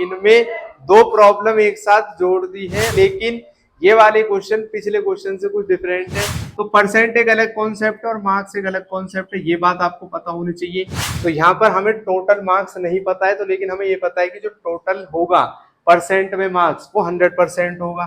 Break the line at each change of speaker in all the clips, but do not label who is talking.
इनमें दो प्रॉब्लम एक साथ जोड़ दी है, लेकिन ये वाले क्वेश्चन पिछले क्वेश्चन से कुछ डिफरेंट है। तो परसेंट एक अलग कॉन्सेप्ट है और मार्क्स एक अलग कॉन्सेप्ट है, ये बात आपको पता होनी चाहिए। तो यहाँ पर हमें टोटल मार्क्स नहीं पता है, तो लेकिन हमें ये पता है कि जो टोटल होगा परसेंट में मार्क्स वो 100% होगा।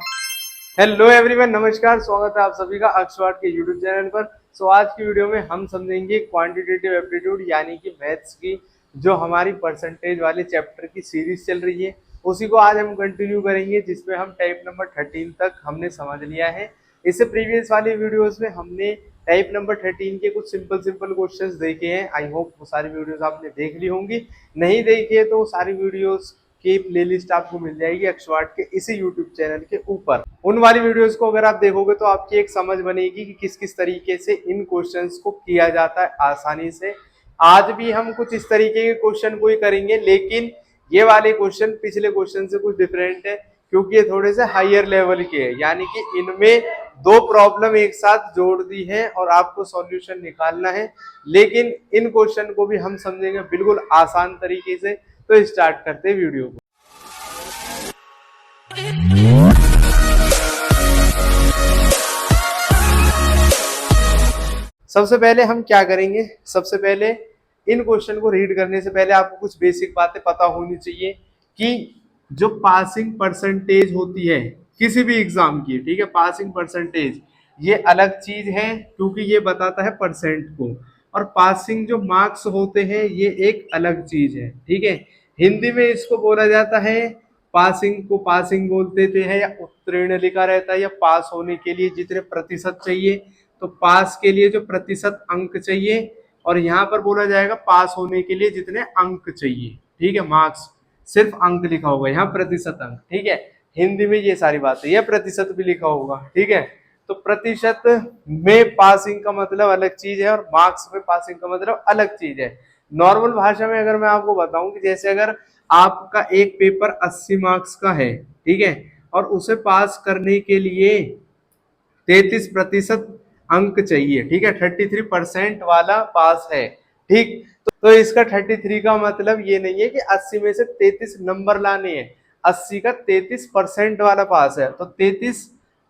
हेलो एवरीवन, नमस्कार, स्वागत है आप सभी का अक्षवाट के यूट्यूब चैनल पर। सो आज की वीडियो में हम समझेंगे क्वांटिटेटिव एप्टीट्यूड यानी कि मैथ्स की जो हमारी परसेंटेज वाले चैप्टर की सीरीज चल रही है, उसी को आज हम कंटिन्यू करेंगे, जिसमें हम टाइप नंबर 13 तक हमने समझ लिया है। इससे प्रीवियस वाली वीडियोस में हमने टाइप नंबर 13 के कुछ सिंपल क्वेश्चंस देखे हैं। आई होप वो सारी वीडियोस आपने देख ली होंगी, नहीं देखी है तो सारी वीडियोस की प्लेलिस्ट आपको मिल जाएगी अक्षवाट के इसी यूट्यूब चैनल के ऊपर। उन वाली वीडियोस को अगर आप देखोगे तो आपकी एक समझ बनेगी कि किस किस तरीके से इन क्वेश्चंस को किया जाता है आसानी से। आज भी हम कुछ इस तरीके के क्वेश्चन को ही करेंगे, लेकिन ये वाले क्वेश्चन पिछले क्वेश्चन से कुछ डिफरेंट है, क्योंकि ये थोड़े से हायर लेवल के हैं। यानी कि इनमें दो प्रॉब्लम एक साथ जोड़ दी है और आपको सॉल्यूशन निकालना है, लेकिन इन क्वेश्चन को भी हम समझेंगे बिल्कुल आसान तरीके से। तो स्टार्ट करते हैं वीडियो को। सबसे पहले हम क्या करेंगे, सबसे पहले इन क्वेश्चन को रीड करने से पहले आपको कुछ बेसिक बातें पता होनी चाहिए कि जो पासिंग परसेंटेज होती है किसी भी एग्जाम की, ठीक है, पासिंग परसेंटेज ये अलग चीज है, क्योंकि ये बताता है परसेंट को, और पासिंग जो मार्क्स होते हैं ये एक अलग चीज है, ठीक है। हिंदी में इसको बोला जाता है, पासिंग को पासिंग बोलते थे हैं, या उत्तीर्ण लिखा रहता है, या पास होने के लिए जितने प्रतिशत चाहिए, तो पास के लिए जो प्रतिशत अंक चाहिए, और यहाँ पर बोला जाएगा पास होने के लिए जितने अंक चाहिए, ठीक है। मार्क्स सिर्फ अंक लिखा होगा, यहाँ प्रतिशत अंक, ठीक है। हिंदी में ये सारी बातें, यह प्रतिशत भी लिखा होगा, ठीक है। तो प्रतिशत में पासिंग का मतलब अलग चीज है और मार्क्स में पासिंग का मतलब अलग चीज है। नॉर्मल भाषा में अगर मैं आपको बताऊं कि जैसे अगर आपका एक पेपर 80 मार्क्स का है, ठीक है, और उसे पास करने के लिए 33% अंक चाहिए, ठीक है, 33% वाला पास है, ठीक। तो इसका 33 का मतलब ये नहीं है कि 80 में से 33 नंबर लाने हैं, 80 का 33% वाला पास है। तो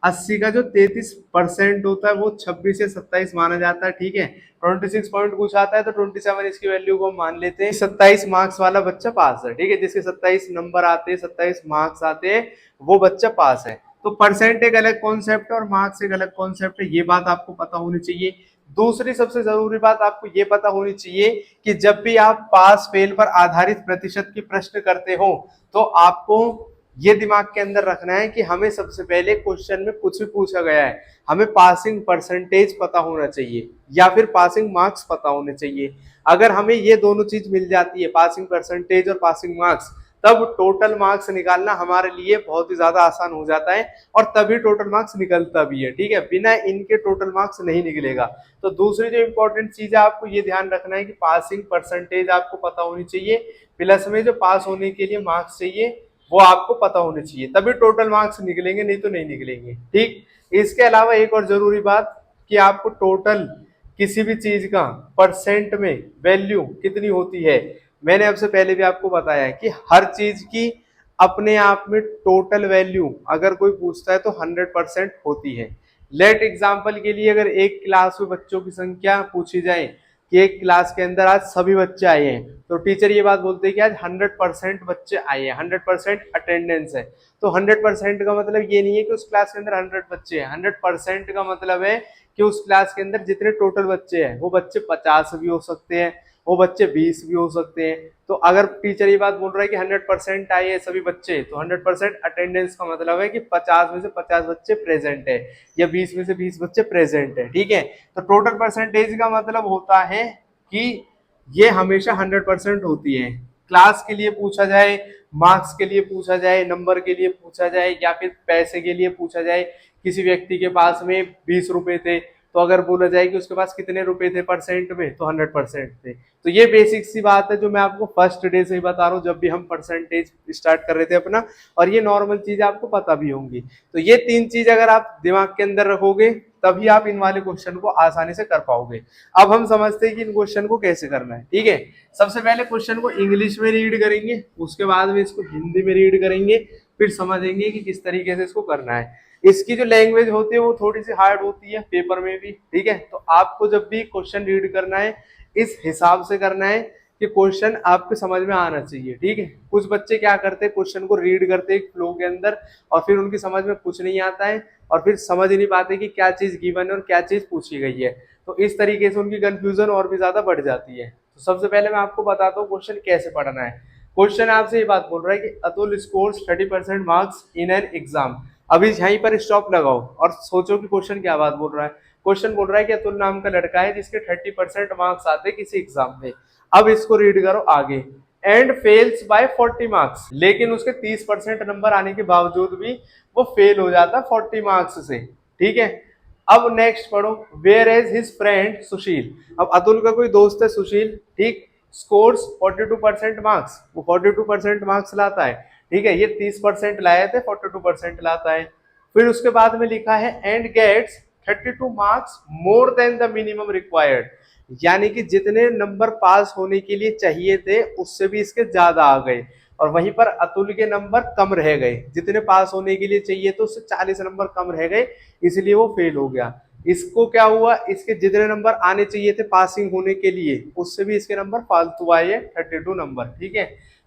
80 का जो 33% होता है वो 26 से 27 माना जाता है, ठीक है। 26 पॉइंट कुछ आता है तो 27 इसकी वैल्यू को मान लेते हैं। 27 मार्क्स वाला बच्चा पास है, ठीक है, जिसके 27 नंबर आते हैं, 27 मार्क्स आते हैं, वो बच्चा पास है। तो परसेंट एक अलग कॉन्सेप्ट है और मार्क्स एक अलग कॉन्सेप्ट है, ये बात आपको पता होनी चाहिए। दूसरी सबसे जरूरी बात आपको ये पता होनी चाहिए कि जब भी आप पास फेल पर आधारित प्रतिशत के प्रश्न करते हो, तो आपको ये दिमाग के अंदर रखना है कि हमें सबसे पहले क्वेश्चन में कुछ भी पूछा गया है, हमें पासिंग परसेंटेज पता होना चाहिए या फिर पासिंग मार्क्स पता होने चाहिए। अगर हमें ये दोनों चीज मिल जाती है, पासिंग परसेंटेज और पासिंग मार्क्स, तब टोटल मार्क्स निकालना हमारे लिए बहुत ही ज्यादा आसान हो जाता है, और तभी टोटल मार्क्स निकलता भी है, ठीक है। बिना इनके टोटल मार्क्स नहीं निकलेगा। तो दूसरी जो इंपॉर्टेंट चीज है, आपको ये ध्यान रखना है कि पासिंग परसेंटेज आपको पता होनी चाहिए, प्लस में जो पास होने के लिए मार्क्स चाहिए वो आपको पता होने चाहिए, तभी टोटल मार्क्स निकलेंगे, नहीं तो नहीं निकलेंगे, ठीक। इसके अलावा एक और जरूरी बात कि आपको टोटल किसी भी चीज का परसेंट में वैल्यू कितनी होती है, मैंने आपसे पहले भी आपको बताया है कि हर चीज की अपने आप में टोटल वैल्यू अगर कोई पूछता है तो 100% होती है। लेट एग्जाम्पल के लिए अगर एक क्लास में बच्चों की संख्या पूछी जाए कि एक क्लास के अंदर आज सभी बच्चे आए हैं, तो टीचर ये बात बोलते हैं कि आज 100% बच्चे आए हैं, 100% अटेंडेंस है। तो 100% का मतलब ये नहीं है कि उस क्लास के अंदर 100 बच्चे हैं, 100% का मतलब है कि उस क्लास के अंदर जितने टोटल बच्चे हैं वो बच्चे 50 भी हो सकते हैं, वो बच्चे 20 भी हो सकते हैं। तो अगर टीचर ये बात बोल रहा है कि 100% आए हैं सभी बच्चे, तो 100% अटेंडेंस का मतलब है कि 50 में से 50 बच्चे प्रेजेंट है, या 20 में से 20 बच्चे प्रेजेंट है, ठीक है। तो टोटल परसेंटेज का मतलब होता है कि ये हमेशा 100% होती है। क्लास के लिए पूछा जाए, मार्क्स के लिए पूछा जाए, नंबर के लिए पूछा जाए, या फिर पैसे के लिए पूछा जाए, किसी व्यक्ति के पास में 20 रुपए थे, तो अगर बोला जाए कि उसके पास कितने रुपए थे परसेंट में, तो 100% थे। तो ये बेसिक सी बात है जो मैं आपको फर्स्ट डे से ही बता रहा हूँ, जब भी हम परसेंटेज स्टार्ट कर रहे थे अपना, और ये नॉर्मल चीज आपको पता भी होंगी। तो ये तीन चीज अगर आप दिमाग के अंदर रखोगे तभी आप इन वाले क्वेश्चन को आसानी से कर पाओगे। अब हम समझते हैं कि इन क्वेश्चन को कैसे करना है। ठीक है, सबसे पहले क्वेश्चन को इंग्लिश में रीड करेंगे, उसके बाद में इसको हिंदी में रीड करेंगे, फिर समझेंगे कि किस तरीके से इसको करना है। इसकी जो लैंग्वेज होती है वो थोड़ी सी हार्ड होती है पेपर में भी। ठीक है, तो आपको जब भी क्वेश्चन रीड करना है इस हिसाब से करना है कि क्वेश्चन आपके समझ में आना चाहिए। ठीक है, कुछ बच्चे क्या करते हैं, क्वेश्चन को रीड करते हैं फ्लो के अंदर और फिर उनकी समझ में कुछ नहीं आता है और फिर समझ नहीं पाते कि क्या चीज गिवन है और क्या चीज पूछी गई है। तो इस तरीके से उनकी कंफ्यूजन और भी ज्यादा बढ़ जाती है। तो सबसे पहले मैं आपको बताता हूँ क्वेश्चन कैसे पढ़ना है। क्वेश्चन आपसे ये बात बोल रहा है कि Atul scores 30% marks in an exam. अभी यहीं पर स्टॉप लगाओ और सोचो कि क्वेश्चन क्या बात बोल रहा है। क्वेश्चन बोल रहा है कि अतुल नाम का लड़का है जिसके 30% मार्क्स आते हैं किसी एग्जाम में। अब इसको रीड करो आगे, एंड फेल्स बाय 40 मार्क्स, लेकिन उसके 30% नंबर आने के बावजूद भी वो फेल हो जाता 40 मार्क्स से। ठीक है, अब नेक्स्ट पढ़ो, वेयर इज हिज फ्रेंड सुशील। अब अतुल का कोई दोस्त है सुशील, ठीक, स्कोर्स 42% मार्क्स, वो 42% मार्क्स लाता है। ठीक है, ये 30% लाए थे, 42% लाता है। फिर उसके बाद में लिखा है and gets 32 marks more than the minimum required, यानी कि जितने नंबर पास होने के लिए चाहिए थे उससे भी इसके ज्यादा आ गए और वहीं पर अतुल के नंबर कम रह गए। जितने पास होने के लिए चाहिए तो उससे 40 नंबर कम रह गए, इसलिए वो फेल हो गया। इसको क्या हुआ, इसके जितने नंबर आने चाहिए थे पासिंग होने के लिए उससे भी इसके नंबर फालतू आए हैं, 32 नंबर। ठीक है,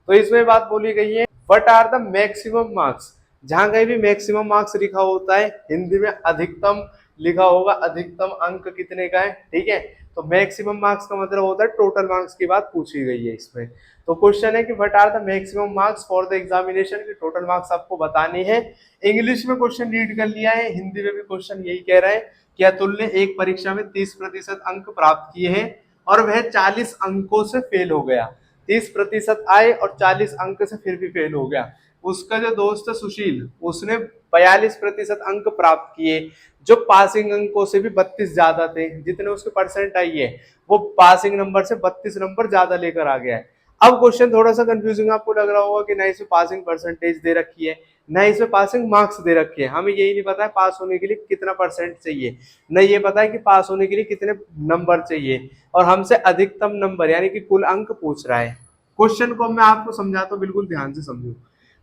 तो इसमें बात बोली गई है what are the maximum marks. जहां कहीं भी मैक्सिमम मार्क्स लिखा होता है हिंदी में अधिकतम लिखा होगा, अधिकतम अंक कितने का है। ठीक है, तो मैक्सिमम मार्क्स का मतलब होता है टोटल मार्क्स की बात पूछी गई है इसमें। तो क्वेश्चन है कि what are the maximum marks for the examination, की टोटल मार्क्स आपको बताने हैं। इंग्लिश में क्वेश्चन रीड कर लिया है, हिंदी में भी क्वेश्चन यही कह रहा है कि अतुल ने एक परीक्षा में 30% अंक प्राप्त किए हैं और वह 40 अंकों से फेल हो गया। 30% आए और 40 अंक से फिर भी फेल हो गया। उसका जो दोस्त है सुशील, उसने 42% अंक प्राप्त किए, जो पासिंग अंकों से भी 32 ज्यादा थे। जितने उसके परसेंट आई है वो पासिंग नंबर से 32 नंबर ज्यादा लेकर आ गया है। अब क्वेश्चन थोड़ा सा कंफ्यूजिंग आपको लग रहा होगा कि ना इसमें पासिंग परसेंटेज दे रखी है ना इसमें पासिंग मार्क्स दे रखे हैं। हमें यही नहीं पता है पास होने के लिए कितना परसेंट चाहिए, न ये पता है कि पास होने के लिए कितने नंबर चाहिए, और हमसे अधिकतम नंबर यानी कि कुल अंक पूछ रहा है। क्वेश्चन को मैं आपको समझाता हूँ, बिल्कुल ध्यान से समझो।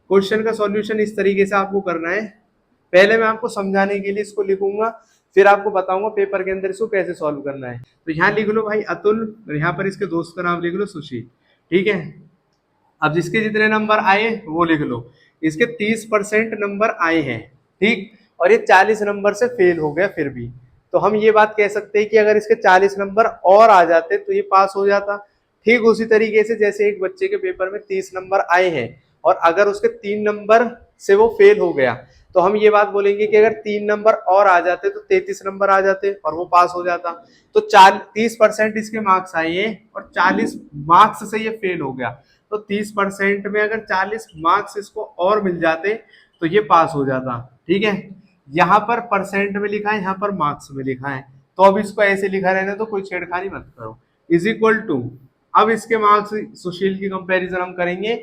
क्वेश्चन का सॉल्यूशन इस तरीके से आपको करना है। पहले मैं आपको समझाने के लिए इसको लिखूंगा, फिर आपको बताऊंगा पेपर के अंदर इसको कैसे सॉल्व करना है। तो यहाँ लिख लो भाई अतुल, और यहाँ पर इसके दोस्त का नाम लिख लो सुशील। ठीक है, अब जिसके जितने नंबर आए वो लिख लो। इसके 30% नंबर आए हैं, ठीक, और ये 40 नंबर से फेल हो गया फिर भी। तो हम ये बात कह सकते हैं कि अगर इसके 40 नंबर और आ जाते तो ये पास हो जाता। ठीक उसी तरीके से जैसे एक बच्चे के पेपर में 30 नंबर आए हैं और अगर उसके 3 नंबर से वो फेल हो गया तो हम ये बात बोलेंगे कि अगर 3 नंबर और आ जाते तो 33 नंबर आ जाते और वो पास हो जाता। तो 30% इसके मार्क्स आए हैं और 40 मार्क्स से ये फेल हो गया। तो 30% में अगर 40 मार्क्स इसको और मिल जाते तो ये पास हो जाता। ठीक है, यहाँ पर परसेंट में लिखा है, यहाँ पर मार्क्स में लिखा है, तो अब इसको ऐसे लिखा रहने तो कोई छेड़खानी मत करो। इज इक्वल टू, अब इसके मार्क्स सुशील की कंपैरिजन हम करेंगे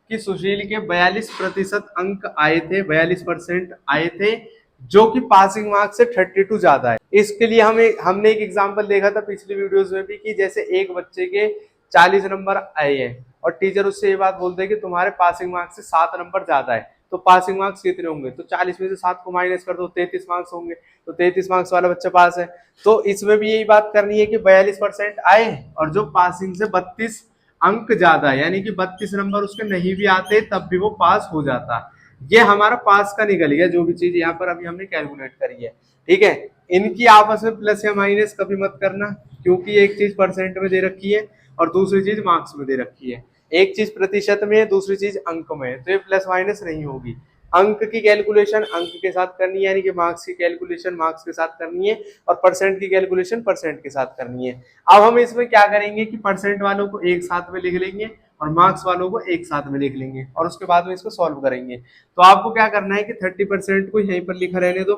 कि सुशील के 42% अंक आए थे, 42% आए थे, जो कि पासिंग मार्क्स से 32 ज्यादा है। इसके लिए हमने एक एग्जांपल देखा था पिछली वीडियोस में भी कि जैसे एक बच्चे के 40 नंबर आए हैं और टीचर उससे ये बात बोलते हैं कि तुम्हारे पासिंग मार्क्स से 7 नंबर ज्यादा है, तो पासिंग मार्क्स कितने होंगे, तो 40 में से 7 को माइनस कर दो, 33 मार्क्स होंगे, तो 33 मार्क्स वाला बच्चा पास है। तो इसमें भी यही बात करनी है कि 42% आए और जो पासिंग से 32 अंक ज्यादा है, यानी कि 32 नंबर उसके नहीं भी आते तब भी वो पास हो जाता। ये हमारा पास का निकल गया, जो भी चीज यहाँ पर अभी हमने कैलकुलेट करी है। ठीक है, इनकी आपस में प्लस या माइनस कभी मत करना, क्योंकि एक चीज परसेंट में दे रखी है और दूसरी चीज मार्क्स में दे रखी है। एक चीज प्रतिशत में है, दूसरी चीज अंक में है, तो ये प्लस माइनस नहीं होगी। अंक की कैलकुलेशन अंक के साथ करनी है, यानी कि मार्क्स की कैलकुलेशन मार्क्स के साथ करनी है और परसेंट की कैलकुलेशन परसेंट के साथ करनी है। अब हम इसमें क्या करेंगे कि परसेंट वालों को एक साथ में लिख लेंगे और मार्क्स वालों को एक साथ में लिख लेंगे और उसके बाद में इसको सॉल्व करेंगे। तो आपको क्या करना है कि 30% को यहीं पर लिखा रहने दो,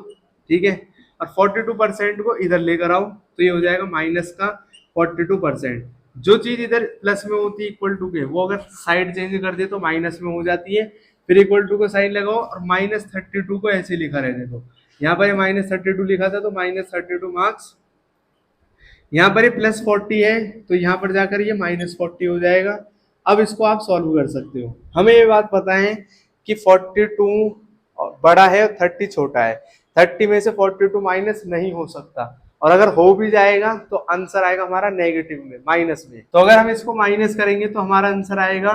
ठीक है, और 42% को इधर लेकर आओ, तो ये हो जाएगा माइनस का 42%। जो चीज इधर प्लस में होती है इक्वल टू के, वो अगर साइड चेंज कर दे तो माइनस में हो जाती है, फिर इक्वल टू को साइड लगाओ और -32 को ऐसे लिखा रहने दो। यहाँ पर -32 लिखा था तो -32 मार्क्स। यहाँ पर ये +40 है तो यहाँ पर जाकर ये -40 हो जाएगा। अब इसको आप सॉल्व कर सकते हो। हमें ये बात पता है कि 42 बड़ा है और 30 छोटा है। 30 में से 42 माइनस नहीं हो सकता, और अगर हो भी जाएगा तो आंसर आएगा हमारा नेगेटिव में, माइनस में। तो अगर हम इसको माइनस करेंगे तो हमारा आंसर आएगा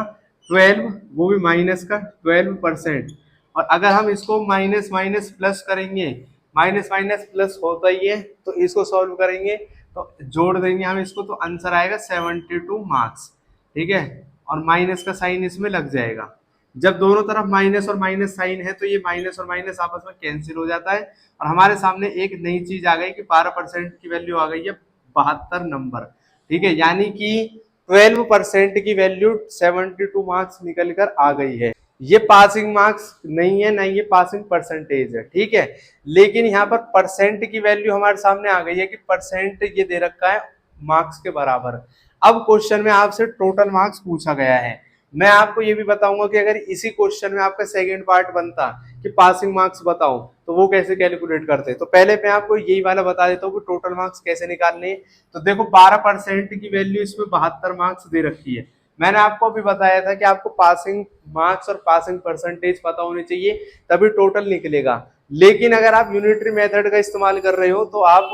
12, वो भी माइनस का 12%। और अगर हम इसको माइनस माइनस प्लस करेंगे, माइनस माइनस प्लस होता ही है, तो इसको सॉल्व करेंगे तो जोड़ देंगे हम इसको, तो आंसर आएगा 72 मार्क्स। ठीक है, और माइनस का साइन इसमें लग जाएगा। जब दोनों तरफ माइनस और माइनस साइन है तो ये माइनस और माइनस आपस में कैंसिल हो जाता है, और हमारे सामने एक नई चीज आ गई कि 12% की वैल्यू आ गई है 72 नंबर। ठीक है, यानी कि 12% की वैल्यू 72 मार्क्स निकल कर आ गई है। ये पासिंग मार्क्स नहीं है, ना ये पासिंग परसेंटेज है। ठीक है, लेकिन यहाँ पर परसेंट की वैल्यू हमारे सामने आ गई है कि परसेंट ये दे रखा है मार्क्स के बराबर। अब क्वेश्चन में आपसे टोटल मार्क्स पूछा गया है। मैं आपको ये भी बताऊंगा कि अगर इसी क्वेश्चन में आपका सेकंड पार्ट बनता कि पासिंग मार्क्स बताओ, तो वो कैसे कैलकुलेट करते। तो पहले मैं आपको यही वाला बता देता हूँ कि टोटल मार्क्स कैसे निकालने हैं। तो देखो 12% की वैल्यू इसमें 72 मार्क्स दे रखी है। मैंने आपको अभी बताया था कि आपको पासिंग मार्क्स और पासिंग परसेंटेज पता होने चाहिए, तभी टोटल निकलेगा। लेकिन अगर आप यूनिटरी मेथड का इस्तेमाल कर रहे हो तो आप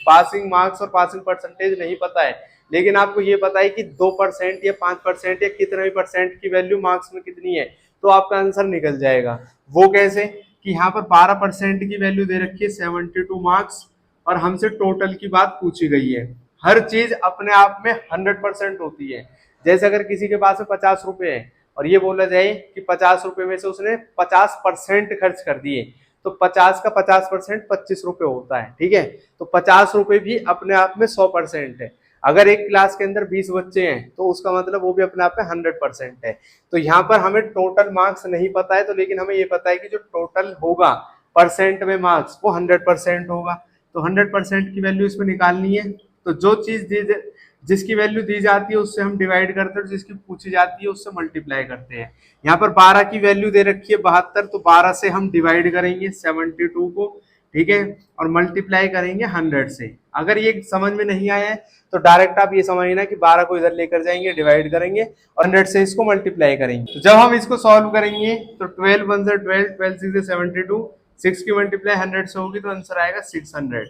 पासिंग मार्क्स और पासिंग परसेंटेज नहीं पता है, लेकिन आपको ये पता है कि 2% या 5% या कितने भी परसेंट की वैल्यू मार्क्स में कितनी है, तो आपका आंसर निकल जाएगा। वो कैसे कि यहाँ पर 12% की वैल्यू दे रखी है 72 मार्क्स, और हमसे टोटल की बात पूछी गई है। हर चीज अपने आप में 100% होती है। जैसे अगर किसी के पास में 50 रुपए है और ये बोला जाए कि 50 रुपए में से उसने 50% खर्च कर दिए, तो 50 का 50% 25 रुपए होता है। ठीक है, तो 50 रुपए भी अपने आप में 100% है। अगर एक क्लास के अंदर 20 बच्चे हैं तो उसका मतलब वो भी अपने आप में 100% है। तो यहाँ पर हमें टोटल मार्क्स नहीं पता है, तो लेकिन हमें ये पता है कि जो टोटल होगा परसेंट में मार्क्स वो 100% होगा। तो 100% की वैल्यू इसमें निकालनी है। तो जो चीज जिसकी वैल्यू दी जाती है उससे हम डिवाइड करते हैं, जिसकी पूछी जाती है उससे मल्टीप्लाई करते हैं। यहाँ पर 12 की वैल्यू दे रखी है 72, तो 12 से हम डिवाइड करेंगे 72 को। ठीक है, और मल्टीप्लाई करेंगे 100 से। अगर ये समझ में नहीं आया है तो डायरेक्ट आप ये समझना कि 12 को इधर लेकर जाएंगे, डिवाइड करेंगे और 100 से इसको मल्टीप्लाई करेंगे। तो जब हम इसको सॉल्व करेंगे तो 12 1 से 12, 12 6 से 72, 6 की मल्टीप्लाई 100 से होगी तो आंसर आएगा 600।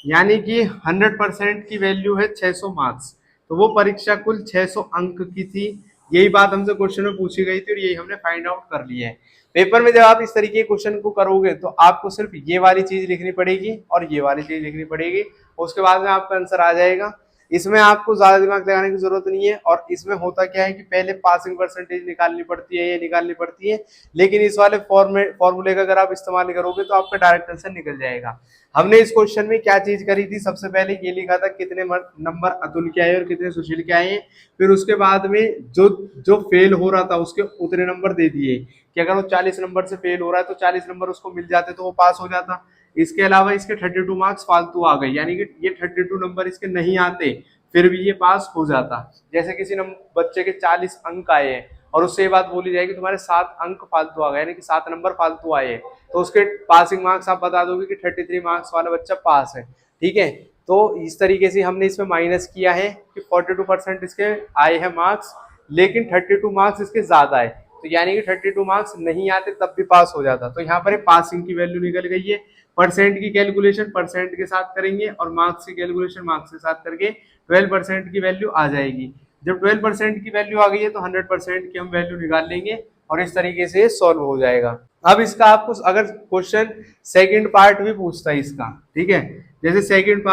यानी कि 100% की वैल्यू है 600 मार्क्स। तो वो परीक्षा कुल 600 अंक की थी। यही बात हमसे क्वेश्चन में पूछी गई थी और यही हमने फाइंड आउट कर लिया है। पेपर में जब आप इस तरीके के क्वेश्चन को करोगे तो आपको सिर्फ ये वाली चीज लिखनी पड़ेगी और ये वाली चीज लिखनी पड़ेगी, उसके बाद में आपका आंसर आ जाएगा। इसमें आपको ज्यादा दिमाग लगाने की जरूरत नहीं है। और इसमें होता क्या है कि पहले पासिंग परसेंटेज निकालनी पड़ती है, ये निकालनी पड़ती है, लेकिन इस वाले फॉर्मूले का अगर आप इस्तेमाल करोगे तो आपका डायरेक्ट आंसर निकल जाएगा। हमने इस क्वेश्चन में क्या चीज करी थी, सबसे पहले ये लिखा था कितने नंबर अतुल के आए और कितने सुशील के आए। फिर उसके बाद में जो जो फेल हो रहा था उसके उतने नंबर दे दिए कि अगर वो 40 नंबर से फेल हो रहा है तो 40 नंबर उसको मिल जाते तो वो पास हो जाता। इसके अलावा इसके 32 मार्क्स फालतू आ गए, यानी कि ये 32 नंबर इसके नहीं आते फिर भी ये पास हो जाता। जैसे किसी बच्चे के 40 अंक आए हैं और उससे ये बात बोली जाएगी तुम्हारे 7 अंक फालतू आ गए, यानी कि 7 नंबर फालतू आए, तो उसके पासिंग मार्क्स आप बता दोगे कि 33 मार्क्स वाला बच्चा पास है। ठीक है, तो इस तरीके से हमने इसमें माइनस किया है कि 42% इसके आए हैं मार्क्स, लेकिन 32 मार्क्स इसके ज्यादा है, तो यानी कि 32 मार्क्स नहीं आते तब भी पास हो जाता। तो यहाँ पर पासिंग की वैल्यू निकल गई है। परसेंट की कैलकुलेशन परसेंट के साथ करेंगे और मार्क्स की कैलकुलेशन मार्क्स के साथ करके 12% की वैल्यू आ जाएगी। जब 12% की वैल्यू आ गई है तो 100% की हम वैल्यू निकाल लेंगे और इस तरीके से सॉल्व हो जाएगा। अब इसका आपको अगर क्वेश्चन सेकंड पार्ट भी पूछता है इसका, ठीक है, जैसे सेकंड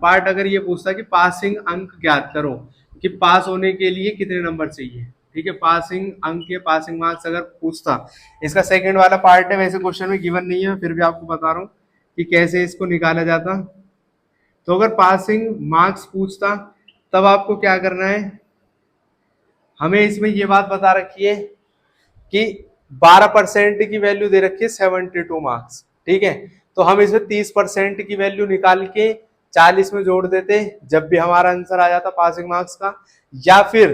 पार्ट अगर ये पूछता है कि पासिंग अंक ज्ञात करो, कि पास होने के लिए कितने नंबर चाहिए। ठीक है, पासिंग अंक के पासिंग मार्क्स अगर पूछता, इसका सेकंड वाला पार्ट है, वैसे क्वेश्चन में गिवन नहीं है, फिर भी आपको बता रहा हूँ कि कैसे इसको निकाला जाता। तो अगर पासिंग मार्क्स पूछता तब आपको क्या करना है, हमें इसमें ये बात बता रखी है कि 12% की वैल्यू दे रखी है 72 मार्क्स। ठीक है, तो हम इसमें 30% की वैल्यू निकाल के 40 में जोड़ देते जब भी हमारा आंसर आ जाता पासिंग मार्क्स का, या फिर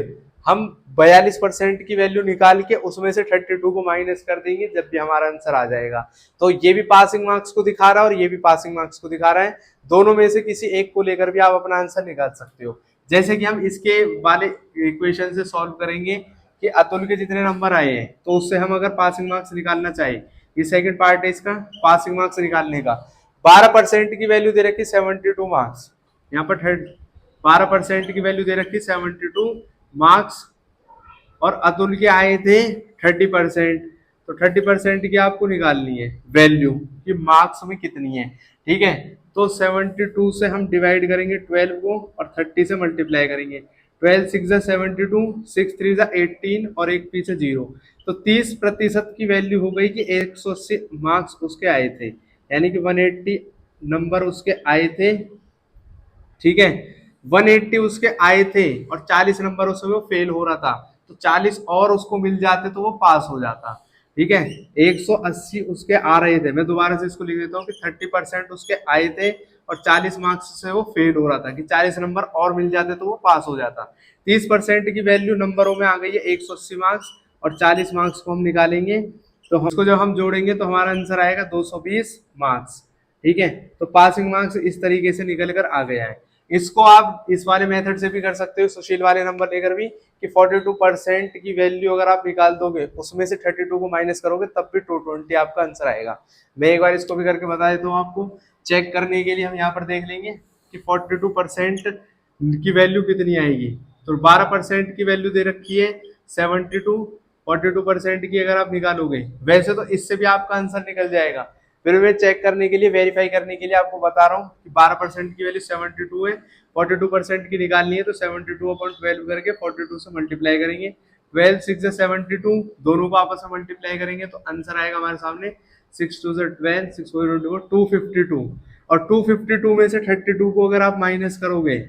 हम 42% की वैल्यू निकाल के उसमें से 32 को माइनस कर देंगे जब भी हमारा आंसर आ जाएगा। तो ये भी पासिंग मार्क्स को दिखा रहा है और ये भी पासिंग मार्क्स को दिखा रहा है। दोनों में से किसी एक को लेकर भी आप अपना आंसर निकाल सकते हो। जैसे कि हम इसके वाले इक्वेशन से सॉल्व करेंगे कि अतुल के जितने नंबर आए हैं, तो उससे हम अगर पासिंग मार्क्स निकालना चाहें, ये सेकंड पार्ट है इसका पासिंग मार्क्स निकालने का। 12% की वैल्यू दे रखी 72 मार्क्स, यहाँ पर 12% की वैल्यू दे रखी 72 मार्क्स, और अतुल के आए थे 30%। तो 30% की आपको निकालनी है वैल्यू कि मार्क्स में कितनी है। ठीक है, तो 72 से हम डिवाइड करेंगे 12 को और 30 से मल्टीप्लाई करेंगे। 12 6 72, 6 3 18 और एक पीछे 0। तो 30% की वैल्यू हो गई कि 180 मार्क्स उसके आए थे, यानी कि 180 नंबर उसके आए थे। ठीक है, 180 उसके आए थे और 40 नंबर उसमें वो फेल हो रहा था, तो 40 और उसको मिल जाते तो वो पास हो जाता। ठीक है, 180 उसके आ रहे थे, मैं दोबारा से इसको लिख देता हूँ कि 30% उसके आए थे और 40 मार्क्स से वो फेल हो रहा था, कि 40 नंबर और मिल जाते तो वो पास हो जाता। 30% की वैल्यू नंबरों में आ गई है 180 मार्क्स, और 40 मार्क्स को हम निकालेंगे तो उसको जब हम जोड़ेंगे तो हमारा आंसर आएगा 220 मार्क्स। ठीक है, तो पासिंग मार्क्स इस तरीके से निकल कर आ गया है। इसको आप इस वाले मेथड से भी कर सकते हो, सुशील वाले नंबर लेकर भी, कि 42% की वैल्यू अगर आप निकाल दोगे उसमें से 32 को माइनस करोगे तब भी 220 आपका आंसर आएगा। मैं एक बार इसको भी करके बता देता हूँ आपको, चेक करने के लिए हम यहाँ पर देख लेंगे कि 42% की वैल्यू कितनी आएगी। तो 12% की वैल्यू दे रखी है 72, 42% की अगर आप निकालोगे, वैसे तो इससे भी आपका आंसर निकल जाएगा, फिर मैं चेक करने के लिए, वेरीफाई करने के लिए आपको बता रहा हूँ कि 12% की वैल्यू 72 है, 42% की निकालनी है, तो 72/12 करके 42 से मल्टीप्लाई करेंगे। 12 6 से 72, दोनों को आपस में मल्टीप्लाई करेंगे तो आंसर आएगा हमारे सामने 6 2 से 12, 6 4 252, और 252 में से 32 को अगर आप माइनस करोगे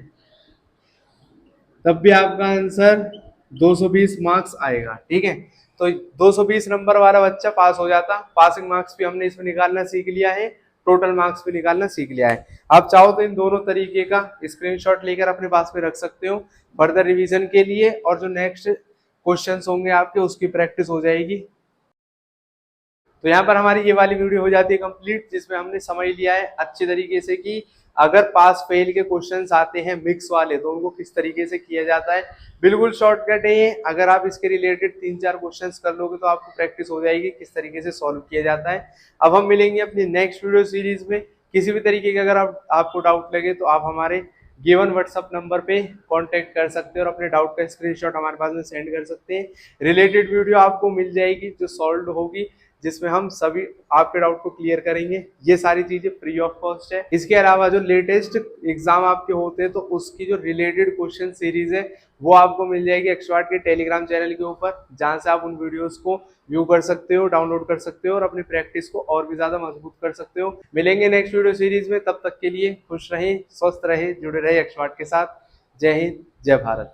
तब भी आपका आंसर 220 मार्क्स आएगा। ठीक है, तो 220 नंबर वाला बच्चा पास हो जाता। पासिंग मार्क्स भी हमने इसमें निकालना सीख लिया है, टोटल मार्क्स भी निकालना सीख लिया है। आप चाहो तो इन दोनों तरीके का स्क्रीनशॉट लेकर अपने पास में रख सकते हो फर्दर रिवीजन के लिए, और जो नेक्स्ट क्वेश्चंस होंगे आपके उसकी प्रैक्टिस हो जाएगी। तो यहाँ पर हमारी ये वाली वीडियो हो जाती है कंप्लीट, जिसमें हमने समझ लिया है अच्छे तरीके से कि अगर पास फेल के क्वेश्चंस आते हैं मिक्स वाले तो उनको किस तरीके से किया जाता है। बिल्कुल शॉर्टकट है ये, अगर आप इसके रिलेटेड 3-4 क्वेश्चंस कर लोगे तो आपको प्रैक्टिस हो जाएगी किस तरीके से सॉल्व किया जाता है। अब हम मिलेंगे अपनी नेक्स्ट वीडियो सीरीज में। किसी भी तरीके का अगर आपको डाउट लगे तो आप हमारे गिवन व्हाट्सअप नंबर पे कांटेक्ट कर सकते हैं और अपने डाउट का स्क्रीनशॉट हमारे पास में सेंड कर सकते हैं। रिलेटेड वीडियो आपको मिल जाएगी जो सॉल्व होगी, जिसमें हम सभी आपके डाउट को क्लियर करेंगे। ये सारी चीजें फ्री ऑफ कॉस्ट है। इसके अलावा जो लेटेस्ट एग्जाम आपके होते हैं तो उसकी जो रिलेटेड क्वेश्चन सीरीज है वो आपको मिल जाएगी एक्सपर्ट के टेलीग्राम चैनल के ऊपर, जहां से आप उन वीडियोस को व्यू कर सकते हो, डाउनलोड कर सकते हो और अपनी प्रैक्टिस को और भी ज्यादा मजबूत कर सकते हो। मिलेंगे नेक्स्ट वीडियो सीरीज में, तब तक के लिए खुश रहें, स्वस्थ रहें, जुड़े रहे एक्सपर्ट के साथ। जय हिंद, जय भारत।